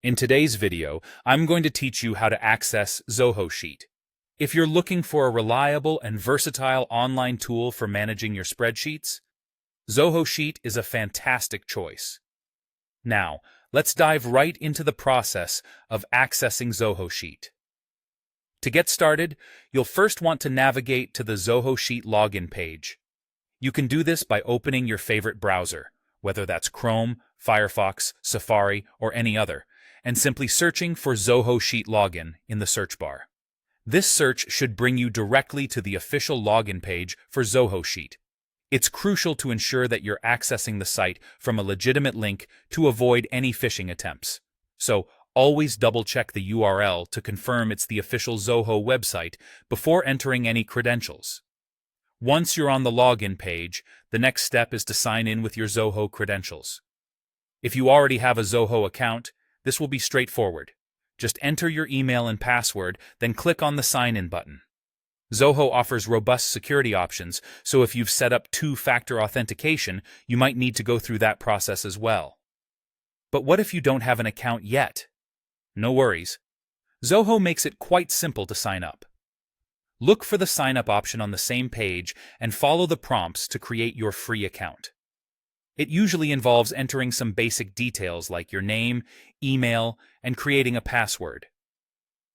In today's video, I'm going to teach you how to access Zoho Sheet. If you're looking for a reliable and versatile online tool for managing your spreadsheets, Zoho Sheet is a fantastic choice. Now, let's dive right into the process of accessing Zoho Sheet. To get started, you'll first want to navigate to the Zoho Sheet login page. You can do this by opening your favorite browser, whether that's Chrome, Firefox, Safari, or any other, and simply searching for Zoho Sheet Login in the search bar. This search should bring you directly to the official login page for Zoho Sheet. It's crucial to ensure that you're accessing the site from a legitimate link to avoid any phishing attempts. So, always double-check the URL to confirm it's the official Zoho website before entering any credentials. Once you're on the login page, the next step is to sign in with your Zoho credentials. If you already have a Zoho account, this will be straightforward. Just enter your email and password, then click on the Sign In button. Zoho offers robust security options, so if you've set up two-factor authentication, you might need to go through that process as well. But what if you don't have an account yet? No worries. Zoho makes it quite simple to sign up. Look for the Sign Up option on the same page and follow the prompts to create your free account. It usually involves entering some basic details like your name, email, and creating a password.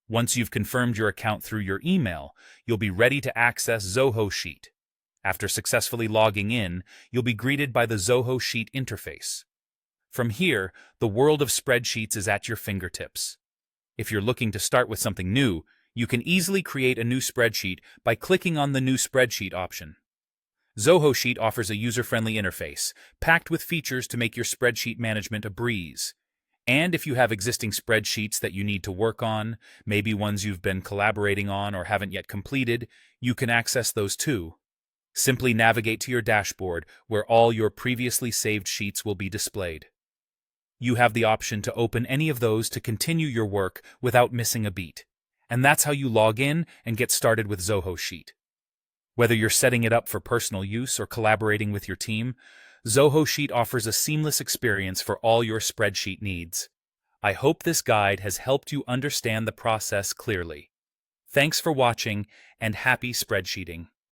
Once you've confirmed your account through your email, you'll be ready to access Zoho Sheet. After successfully logging in, you'll be greeted by the Zoho Sheet interface. From here, the world of spreadsheets is at your fingertips. If you're looking to start with something new, you can easily create a new spreadsheet by clicking on the New Spreadsheet option. Zoho Sheet offers a user-friendly interface, packed with features to make your spreadsheet management a breeze. And if you have existing spreadsheets that you need to work on, maybe ones you've been collaborating on or haven't yet completed, you can access those too. Simply navigate to your dashboard, where all your previously saved sheets will be displayed. You have the option to open any of those to continue your work without missing a beat. And that's how you log in and get started with Zoho Sheet. Whether you're setting it up for personal use or collaborating with your team, Zoho Sheet offers a seamless experience for all your spreadsheet needs. I hope this guide has helped you understand the process clearly. Thanks for watching, and happy spreadsheeting.